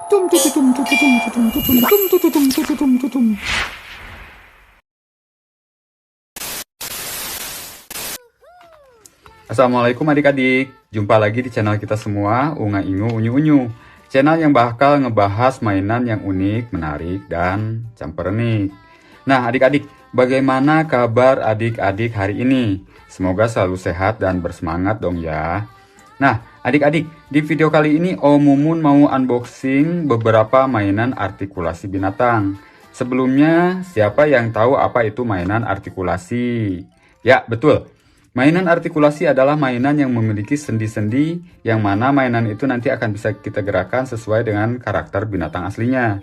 Assalamualaikum adik-adik, jumpa lagi di channel kita semua, Unga Ingu Unyu Unyu. Channel yang bakal ngebahas mainan yang unik, menarik, dan campurenik. Nah adik-adik, bagaimana kabar adik-adik hari ini? Semoga selalu sehat dan bersemangat dong ya. Nah adik-adik, di video kali ini Om Mumun mau unboxing beberapa mainan artikulasi binatang. Sebelumnya, siapa yang tahu apa itu mainan artikulasi? Ya, betul. Mainan artikulasi adalah mainan yang memiliki sendi-sendi yang mana mainan itu nanti akan bisa kita gerakan sesuai dengan karakter binatang aslinya.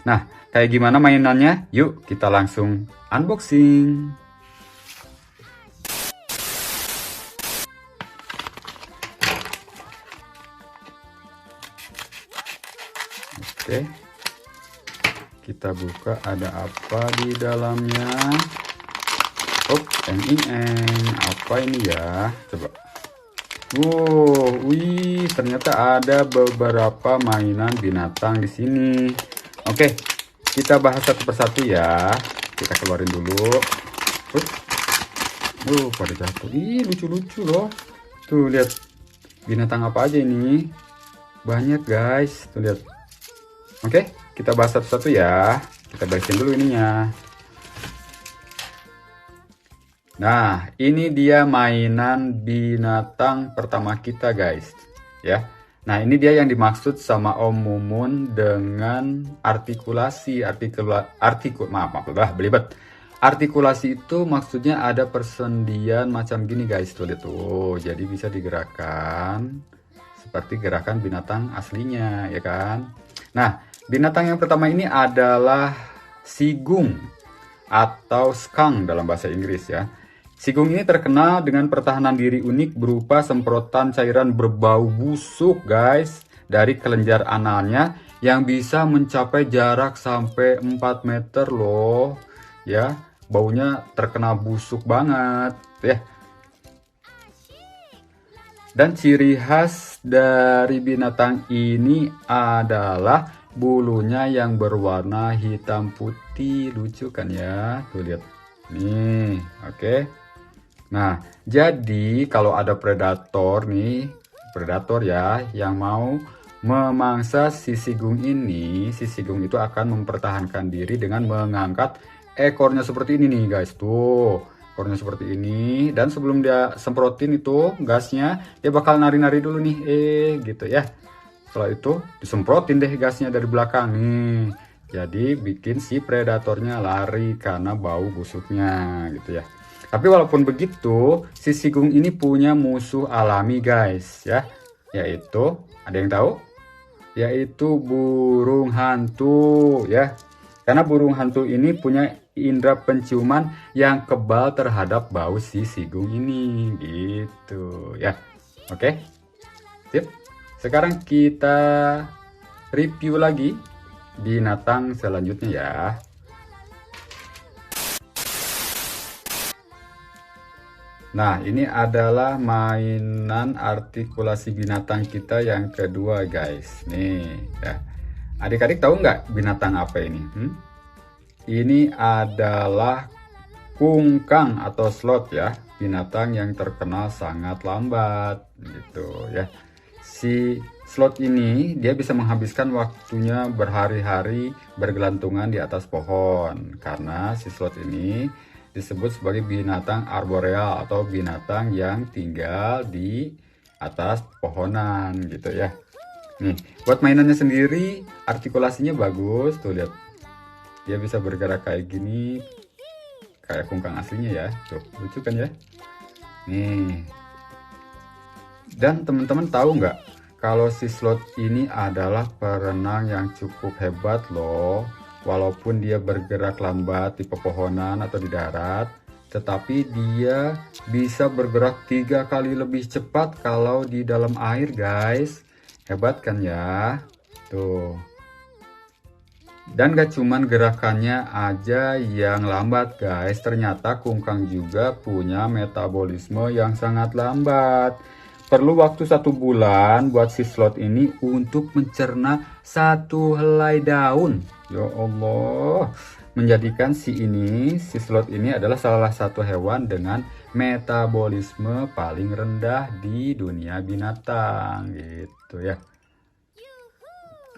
Nah, kayak gimana mainannya? Yuk kita langsung unboxing. Oke. Kita buka ada apa di dalamnya. Oh, apa ini ya? Coba. Wow, wih, ternyata ada beberapa mainan binatang di sini. Oke, kita bahas satu persatu ya. Kita keluarin dulu. Pada jatuh. Ih, lucu-lucu loh. Tuh, lihat. Binatang apa aja ini? Banyak, guys. Tuh, lihat. Oke, kita bahas satu-satu ya. Kita beresin dulu ininya. Nah, ini dia mainan binatang pertama kita, guys. Ya. Nah, ini dia yang dimaksud sama Om Mumun dengan artikulasi. Belibet. Artikulasi itu maksudnya ada persendian macam gini, guys. Tuh, lihat tuh. Jadi bisa digerakkan seperti gerakan binatang aslinya, ya kan? Nah, binatang yang pertama ini adalah sigung atau skunk dalam bahasa Inggris ya. Sigung ini terkenal dengan pertahanan diri unik berupa semprotan cairan berbau busuk, guys, dari kelenjar analnya yang bisa mencapai jarak sampai 4 meter loh. Ya, baunya terkenal busuk banget ya. Dan ciri khas dari binatang ini adalah bulunya yang berwarna hitam putih. Lucu kan ya? Tuh lihat. Nih, oke. Nah, jadi kalau ada predator ya, yang mau memangsa si sigung ini, si sigung itu akan mempertahankan diri dengan mengangkat ekornya seperti ini nih, guys. Tuh, ekornya seperti ini. Dan sebelum dia semprotin itu gasnya, dia bakal nari-nari dulu nih, gitu ya. Setelah itu disemprotin deh gasnya dari belakang nih. Jadi bikin si predatornya lari karena bau busuknya, gitu ya. Tapi walaupun begitu, si sigung ini punya musuh alami, guys, ya. Yaitu, ada yang tahu? Yaitu burung hantu, ya. Karena burung hantu ini punya indera penciuman yang kebal terhadap bau si sigung ini, gitu, ya. Oke? Sip. Sekarang kita review lagi binatang selanjutnya ya. Nah, ini adalah mainan artikulasi binatang kita yang kedua, guys. Nih, ya. Adik-adik tahu nggak binatang apa ini? Ini adalah kungkang atau sloth ya, binatang yang terkenal sangat lambat, gitu ya. Si sloth ini dia bisa menghabiskan waktunya berhari-hari bergelantungan di atas pohon karena si sloth ini disebut sebagai binatang arboreal atau binatang yang tinggal di atas pohonan gitu ya. Nih, buat mainannya sendiri artikulasinya bagus, tuh lihat. Dia bisa bergerak kayak gini, kayak kungkang aslinya ya. Tuh, lucu kan ya? Nih. Dan teman-teman tahu nggak kalau si sloth ini adalah perenang yang cukup hebat loh. Walaupun dia bergerak lambat di pepohonan atau di darat, tetapi dia bisa bergerak 3 kali lebih cepat kalau di dalam air, guys. Hebat kan ya? Tuh. Dan gak cuman gerakannya aja yang lambat, guys. Ternyata kungkang juga punya metabolisme yang sangat lambat. perlu waktu 1 bulan buat si sloth ini untuk mencerna 1 helai daun. Ya Allah, menjadikan si sloth ini adalah salah satu hewan dengan metabolisme paling rendah di dunia binatang gitu ya.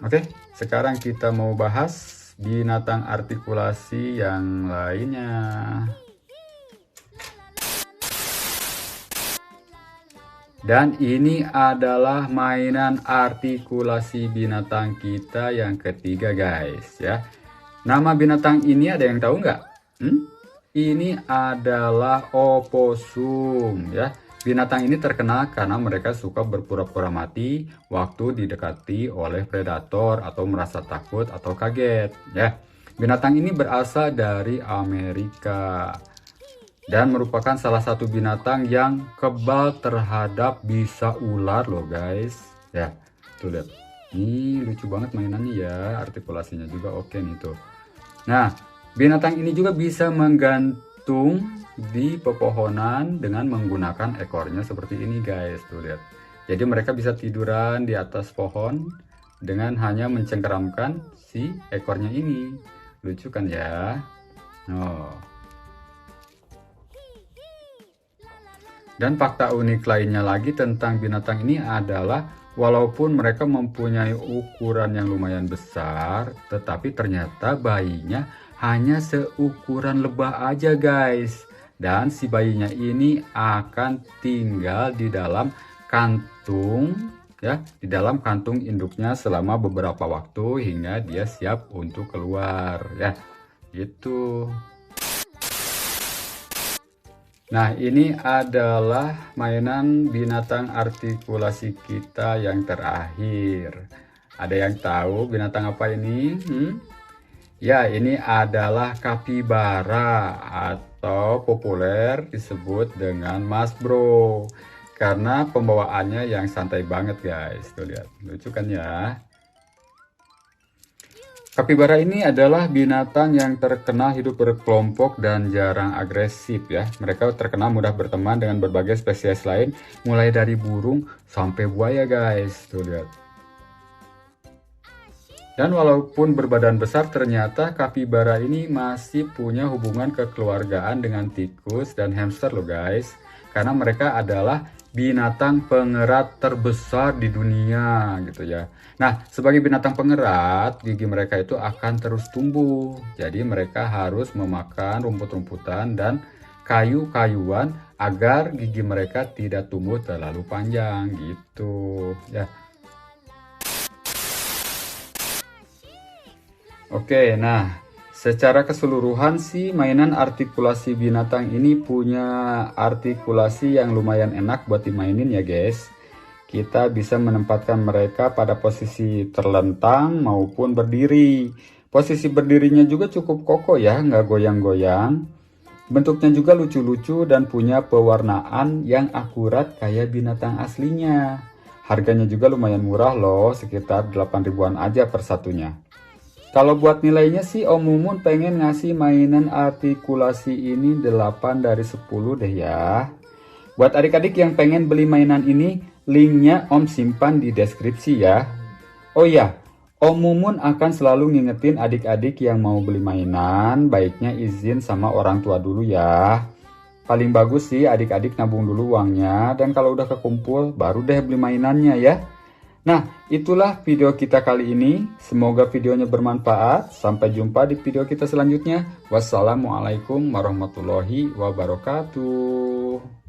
Oke, sekarang kita mau bahas binatang artikulasi yang lainnya. Dan ini adalah mainan artikulasi binatang kita yang ketiga guys ya. Nama binatang ini ada yang tahu nggak? Ini adalah oposum ya. Binatang ini terkenal karena mereka suka berpura-pura mati waktu didekati oleh predator atau merasa takut atau kaget ya. Binatang ini berasal dari Amerika dan merupakan salah satu binatang yang kebal terhadap bisa ular loh guys ya. Tuh lihat, ini lucu banget mainannya ya, artikulasinya juga oke nih tuh. Nah, binatang ini juga bisa menggantung di pepohonan dengan menggunakan ekornya seperti ini guys, tuh lihat. Jadi mereka bisa tiduran di atas pohon dengan hanya mencengkeramkan si ekornya ini. Lucu kan ya? Oh. Dan fakta unik lainnya lagi tentang binatang ini adalah walaupun mereka mempunyai ukuran yang lumayan besar, tetapi ternyata bayinya hanya seukuran lebah aja guys. Dan si bayinya ini akan tinggal di dalam kantung ya, di dalam kantung induknya selama beberapa waktu hingga dia siap untuk keluar ya. Gitu. Nah, ini adalah mainan binatang artikulasi kita yang terakhir. Ada yang tahu binatang apa ini? Ya, ini adalah kapibara atau populer disebut dengan Mas Bro. Karena pembawaannya yang santai banget guys. Tuh lihat, lucu kan ya? Kapibara ini adalah binatang yang terkenal hidup berkelompok dan jarang agresif ya. Mereka terkenal mudah berteman dengan berbagai spesies lain, mulai dari burung sampai buaya guys. Tuh lihat. Dan walaupun berbadan besar, ternyata kapibara ini masih punya hubungan kekeluargaan dengan tikus dan hamster loh guys. Karena mereka adalah binatang pengerat terbesar di dunia gitu ya. Nah, sebagai binatang pengerat, gigi mereka itu akan terus tumbuh. Jadi mereka harus memakan rumput-rumputan dan kayu-kayuan agar gigi mereka tidak tumbuh terlalu panjang gitu ya. Oke, nah secara keseluruhan sih mainan artikulasi binatang ini punya artikulasi yang lumayan enak buat dimainin ya guys. Kita bisa menempatkan mereka pada posisi terlentang maupun berdiri. Posisi berdirinya juga cukup kokoh ya, nggak goyang-goyang. Bentuknya juga lucu-lucu dan punya pewarnaan yang akurat kayak binatang aslinya. Harganya juga lumayan murah loh, sekitar 8 ribuan aja per satunya. Kalau buat nilainya sih Om Mumun pengen ngasih mainan artikulasi ini 8 dari 10 deh ya. Buat adik-adik yang pengen beli mainan ini, linknya Om simpan di deskripsi ya. Oh iya, Om Mumun akan selalu ngingetin adik-adik yang mau beli mainan, baiknya izin sama orang tua dulu ya. Paling bagus sih adik-adik nabung dulu uangnya, dan kalau udah kekumpul baru deh beli mainannya ya. Nah, itulah video kita kali ini. Semoga videonya bermanfaat. Sampai jumpa di video kita selanjutnya. Wassalamualaikum warahmatullahi wabarakatuh.